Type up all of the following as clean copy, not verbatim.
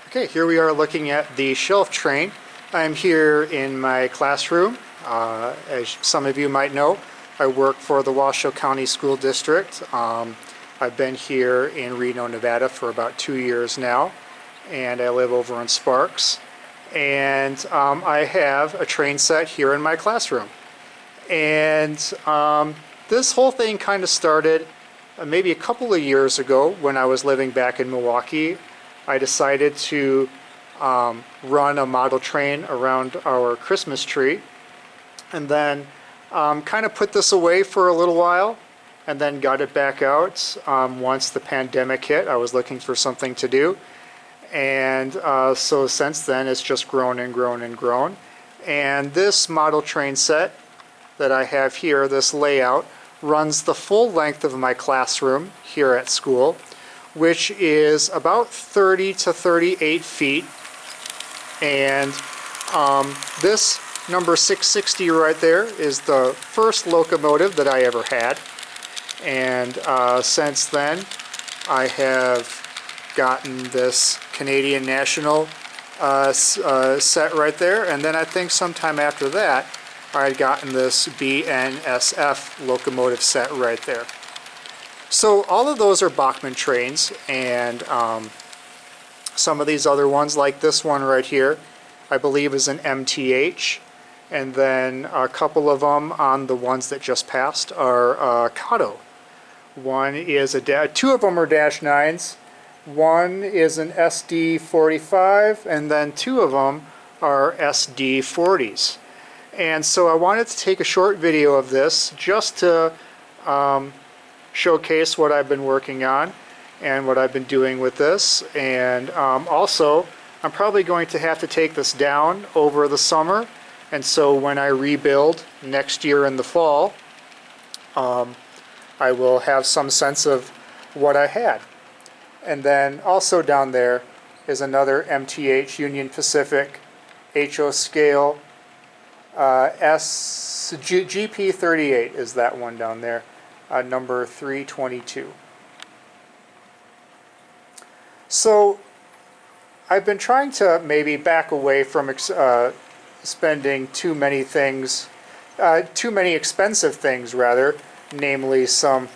Okay, here we are looking at the shelf train. I'm here in my classroom. As some of you might know, I work for the Washoe County School District. I've been here in Reno, Nevada for about 2 years now, and I live over in Sparks. And I have a train set here in my classroom. And this whole thing kind of started maybe a couple of years ago when I was living back in Milwaukee. I decided to run a model train around our Christmas tree, and then kind of put this away for a little while, and then got it back out once the pandemic hit. I was looking for something to do, and so since then it's just grown and grown and grown. And this model train set that I have here, this layout, runs the full length of my classroom here at school, which is about 30 to 38 feet. And this number 660 right there is the first locomotive that I ever had. And since then, I have gotten this Canadian National set right there. And then I think sometime after that, I had gotten this BNSF locomotive set right there. So all of those are Bachmann trains, and some of these other ones, like this one right here, I believe is an MTH, and then a couple of them on the ones that just passed are Kato. One is two of them are Dash 9s, one is an SD45, and then two of them are SD40s. And so I wanted to take a short video of this just to showcase what I've been working on and what I've been doing with this. And also, I'm probably going to have to take this down over the summer, and so when I rebuild next year in the fall, I will have some sense of what I had. And then also down there is another MTH Union Pacific HO scale GP38 is that one down there. Number 322. So I've been trying to maybe back away from spending too many expensive things rather, namely some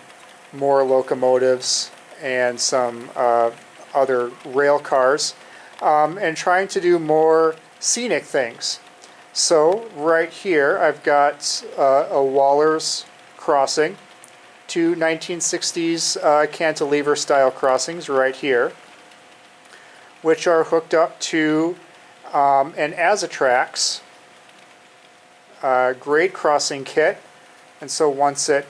more locomotives and some other rail cars, and trying to do more scenic things. So right here I've got a Waller's crossing, two 1960s cantilever style crossings right here, which are hooked up to an Azatrax grade crossing kit. And so once it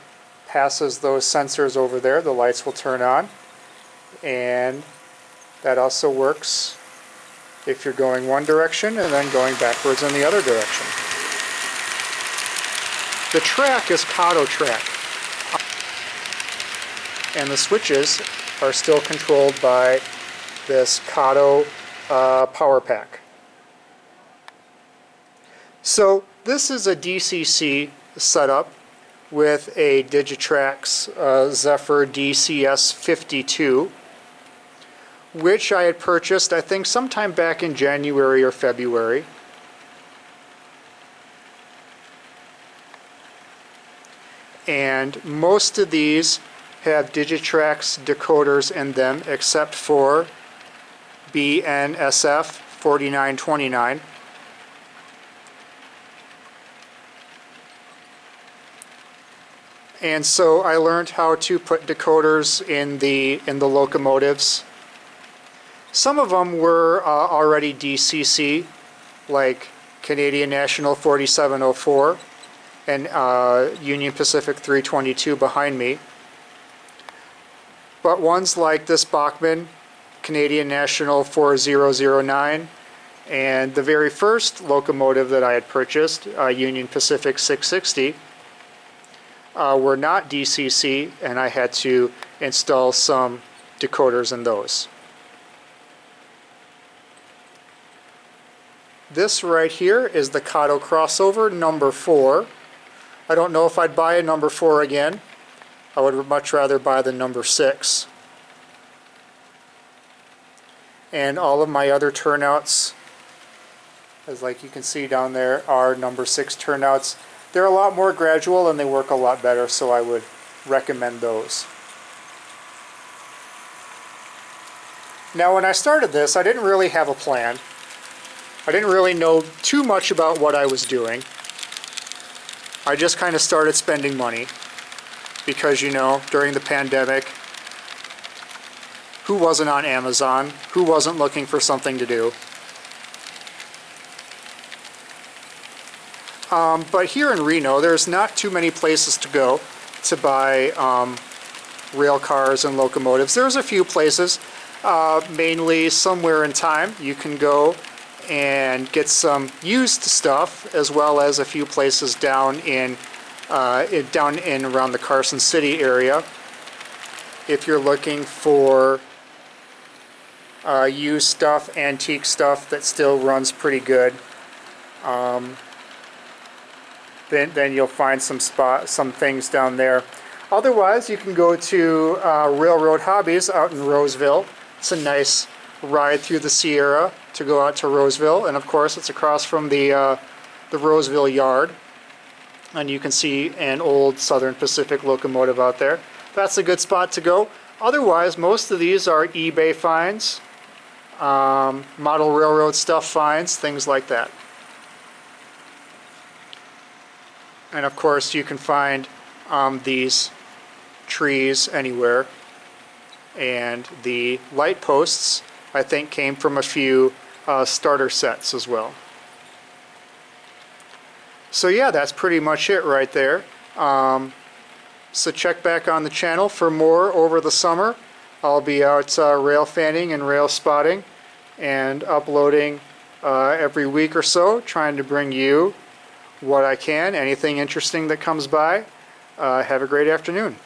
passes those sensors over there, the lights will turn on. And that also works if you're going one direction and then going backwards in the other direction. The track is Kato track, and the switches are still controlled by this Kato power pack. So this is a DCC setup with a Digitrax Zephyr DCS52, which I had purchased I think sometime back in January or February. And most of these have Digitrax decoders in them except for BNSF 4929. And so I learned how to put decoders in the locomotives. Some of them were already DCC, like Canadian National 4704 and Union Pacific 322 behind me. But ones like this Bachmann, Canadian National 4009, and the very first locomotive that I had purchased, Union Pacific 660, were not DCC, and I had to install some decoders in those. This right here is the Kato crossover number 4. I don't know if I'd buy a number 4 again. I would much rather buy the number 6. And all of my other turnouts, as like you can see down there, are number 6 turnouts. They're a lot more gradual and they work a lot better, so I would recommend those. Now when I started this, I didn't really have a plan. I didn't really know too much about what I was doing. I just kind of started spending money because, you know, during the pandemic, who wasn't on Amazon? Who wasn't looking for something to do? But here in Reno, there's not too many places to go to buy rail cars and locomotives. There's a few places, mainly Somewhere in Time. You can go and get some used stuff, as well as a few places down in around the Carson City area. If you're looking for used stuff, antique stuff that still runs pretty good, then you'll find some things down there. Otherwise, you can go to Railroad Hobbies out in Roseville. It's a nice ride through the Sierra to go out to Roseville, and of course it's across from the Roseville Yard, and you can see an old Southern Pacific locomotive out there. That's a good spot to go. Otherwise, most of these are eBay finds, model railroad stuff finds, things like that. And of course you can find these trees anywhere. And the light posts, I think, came from a few starter sets as well. So yeah, that's pretty much it right there. So check back on the channel for more over the summer. I'll be out rail fanning and rail spotting and uploading every week or so, trying to bring you what I can, anything interesting that comes by. Have a great afternoon.